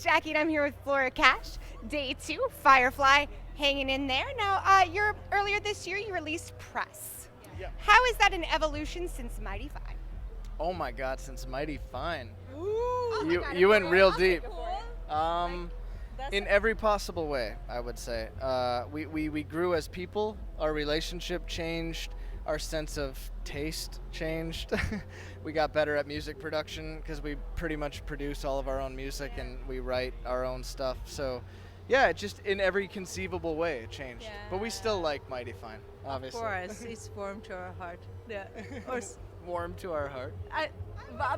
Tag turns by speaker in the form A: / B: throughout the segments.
A: Jackie, and I'm here with Flora Cash. Day 2, Firefly, hanging in there. Now, earlier this year, you released Press.
B: Yeah.
A: How is that an evolution since Mighty Fine?
B: Oh my God, since Mighty Fine.
A: Ooh.
B: You went real deep.
C: Like,
B: In every possible way, I would say. We grew as people, our relationship changed, our sense of taste changed. We got better at music production because we pretty much produce all of our own music and we write our own stuff. So, yeah, it just in every conceivable way it changed. But we still like Mighty Fine, obviously.
C: Of course, it's warm to our heart. Yeah.
B: Warm to our heart.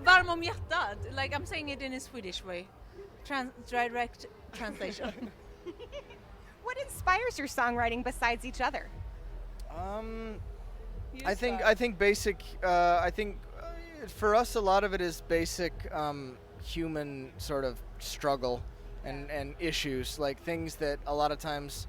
C: Varm om hjärtat. Like I'm saying it in a Swedish way. Direct translation.
A: What inspires your songwriting besides each other?
B: I think basic. I think for us, a lot of it is basic human sort of struggle and issues, like things that a lot of times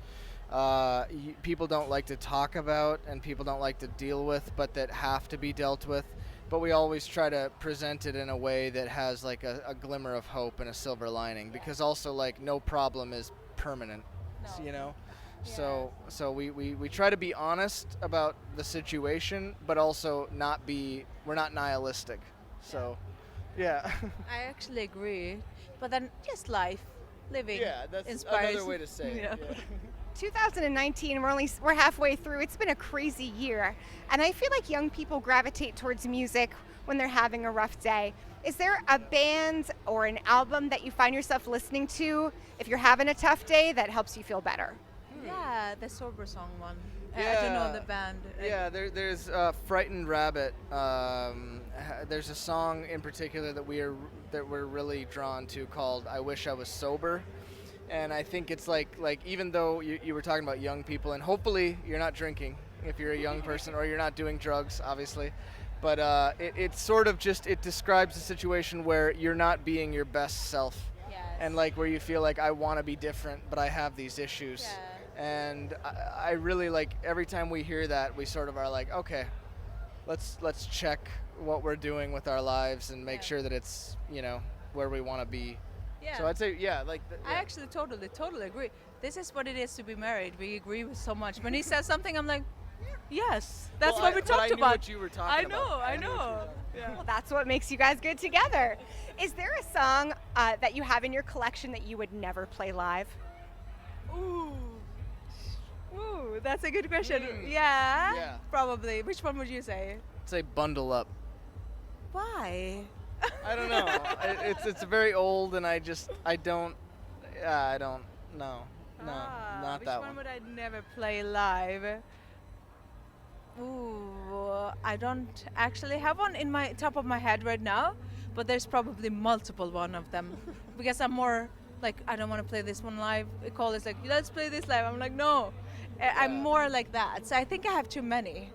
B: people don't like to talk about and people don't like to deal with, but that have to be dealt with. But we always try to present it in a way that has like a glimmer of hope and a silver lining, because also like no problem is permanent, you know.
C: Yeah.
B: So we try to be honest about the situation, but also we're not nihilistic. So, yeah.
C: I actually agree. But then just living
B: that's
C: inspires.
B: another way to say it.
C: Yeah.
A: 2019, we're halfway through. It's been a crazy year, and I feel like young people gravitate towards music when they're having a rough day. Is there a band or an album that you find yourself listening to if you're having a tough day that helps you feel better?
C: Yeah, the sober song one. I don't know the band.
B: Yeah, there's Frightened Rabbit. There's a song in particular that we're really drawn to called "I Wish I Was Sober." And I think it's like even though you were talking about young people, and hopefully you're not drinking if you're a young person, or you're not doing drugs, obviously. But it's sort of just, it describes a situation where you're not being your best self.
C: Yes.
B: And like where you feel like, I want to be different, but I have these issues.
C: Yeah.
B: And I really like, every time we hear that, we sort of are like, okay, let's check what we're doing with our lives and make sure that it's, where we want to be.
C: Yeah.
B: So I'd say,
C: I actually totally agree. This is what it is to be married. We agree with so much. When he says something, I'm like, yes, that's what we talked
B: I knew
C: about.
B: what you were talking about.
C: I know.
A: Well, that's what makes you guys good together. Is there a song that you have in your collection that you would never play live?
C: Ooh, that's a good question. Yeah,
B: Yeah.
C: probably. Which one would you say?
B: I'd say Bundle Up.
C: Why?
B: I don't know. It's very old, and I don't know. No, not that
C: Which one
B: one.
C: would I never play live? Ooh, I don't actually have one in my top of my head right now, but there's probably multiple one of them. Because I'm more like, I don't want to play this one live. A call is like, let's play this live. I'm like, no. I'm more like that. So I think I have too many.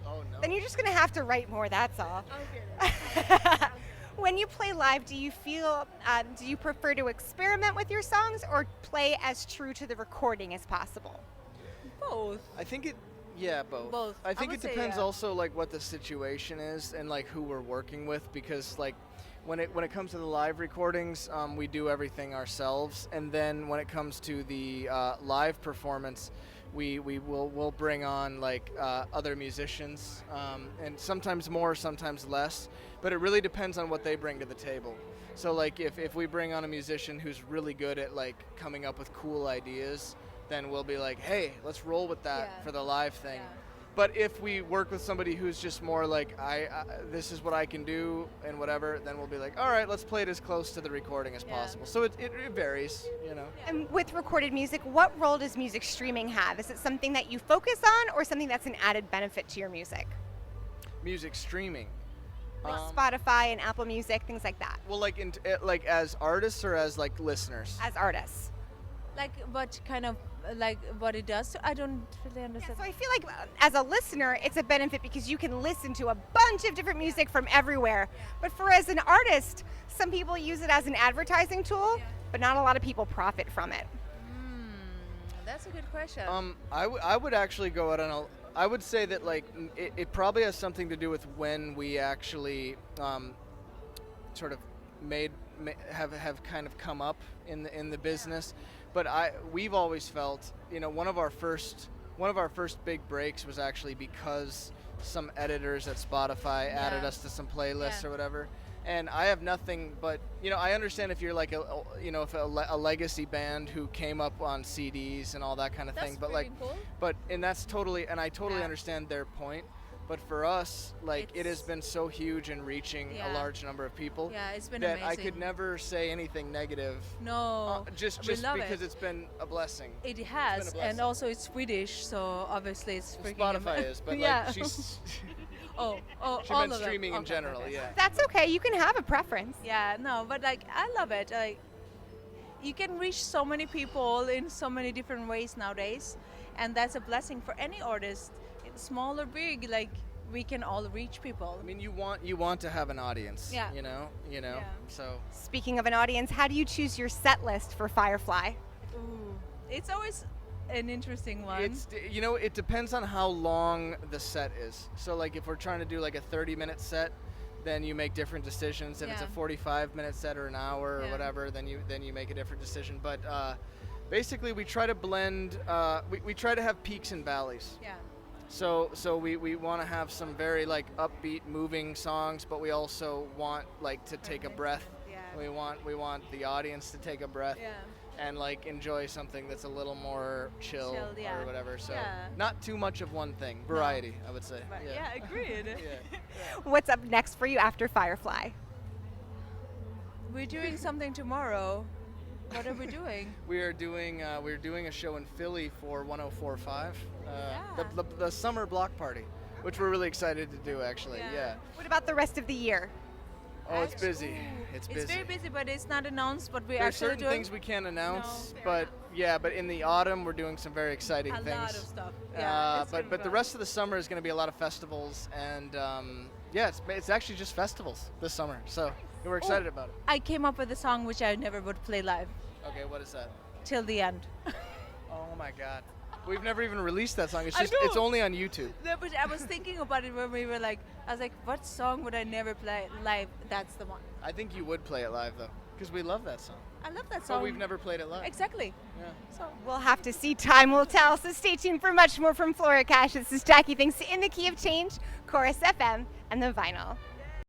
B: Oh no.
A: Then you're just gonna have to write more, that's all.
C: Okay.
A: When you play live, do you prefer to experiment with your songs or play as true to the recording as possible?
C: Both.
B: I think both.
C: Both.
B: I think
C: would
B: it
C: say,
B: depends
C: yeah.
B: also like what the situation is and like who we're working with, because like when it comes to the live recordings, we do everything ourselves, and then when it comes to the live performance, we'll bring on like other musicians, and sometimes more, sometimes less, but it really depends on what they bring to the table. So like if we bring on a musician who's really good at like coming up with cool ideas, then we'll be like, hey, let's roll with that for the live thing.
C: Yeah.
B: But if we work with somebody who's just more like, this is what I can do and whatever, then we'll be like, all right, let's play it as close to the recording as possible. So it varies,
A: And with recorded music, what role does music streaming have? Is it something that you focus on or something that's an added benefit to your music?
B: Music streaming.
A: Like Spotify and Apple Music, things like that.
B: Well, like as artists or as like listeners?
A: As artists.
C: Like what kind of, like what it does? I don't really
A: Yeah,
C: understand.
A: so I feel like as a listener, it's a benefit because you can listen to a bunch of different music from everywhere. But as an artist, some people use it as an advertising tool, but not a lot of people profit from it.
C: That's a good question.
B: I would actually go out on I would say that like it probably has something to do with when we actually sort of made have kind of come up in the business. But we've always felt, one of our first big breaks was actually because some editors at Spotify added us to some playlists or whatever. And I have nothing but, I understand if you're like if a legacy band who came up on CDs and all that kind of thing, but
C: cool.
B: and that's totally, and I totally understand their point. But for us, it has been so huge in reaching a large number of people.
C: Yeah, it's been
B: that
C: amazing.
B: I could never say anything negative.
C: No,
B: just because it's been a blessing.
C: It has, and also it's Swedish, so obviously it's freaking
B: Spotify is, but she's.
C: Oh,
B: she
C: all
B: meant
C: of them.
B: streaming in
C: Okay,
B: general,
C: okay.
B: yeah.
A: That's okay. You can have a preference.
C: Yeah, no, but I love it. You can reach so many people in so many different ways nowadays, and that's a blessing for any artist, small or big. We can all reach people.
B: I mean, you want to have an audience.
C: Yeah.
B: So.
A: Speaking of an audience, how do you choose your set list for Firefly?
C: Ooh, it's always an interesting one.
B: It depends on how long the set is. So if we're trying to do a 30-minute set, then you make different decisions. If it's a 45-minute set or an hour or whatever, then you make a different decision. But basically, we try to blend. We try to have peaks and valleys.
C: Yeah.
B: So we want to have some very upbeat, moving songs, but we also want to take a breath.
C: Yeah.
B: We want the audience to take a breath.
C: Yeah.
B: And enjoy something that's a little more chill or whatever. So not too much of one thing. Variety, I would say.
C: But agreed.
A: What's up next for you after Firefly?
C: We're doing something tomorrow. What are we doing?
B: We're doing a show in Philly for 104.5, the summer block party, which we're really excited to do actually. Yeah.
A: What about the rest of the year?
B: Oh, it's busy. It's busy.
C: It's very busy, but it's not announced. But
B: There's certain things we can't announce, but in the autumn we're doing some very exciting things.
C: A lot of stuff. Yeah.
B: But the rest of the summer is going to be a lot of festivals, and it's actually just festivals this summer. So we're excited about it.
C: I came up with a song which I never would play live.
B: Okay, what is that?
C: Till the End.
B: Oh my God. We've never even released that song. It's only on YouTube.
C: No, but I was thinking about it when we were I was like, what song would I never play live? That's the one.
B: I think you would play it live though, because we love that song.
C: I love that song.
B: But we've never played it live.
C: Exactly.
B: Yeah.
A: So we'll have to see. Time will tell. So stay tuned for much more from Flora Cash. This is Jackie. Thanks to In the Key of Change, Chorus FM, and The Vinyl.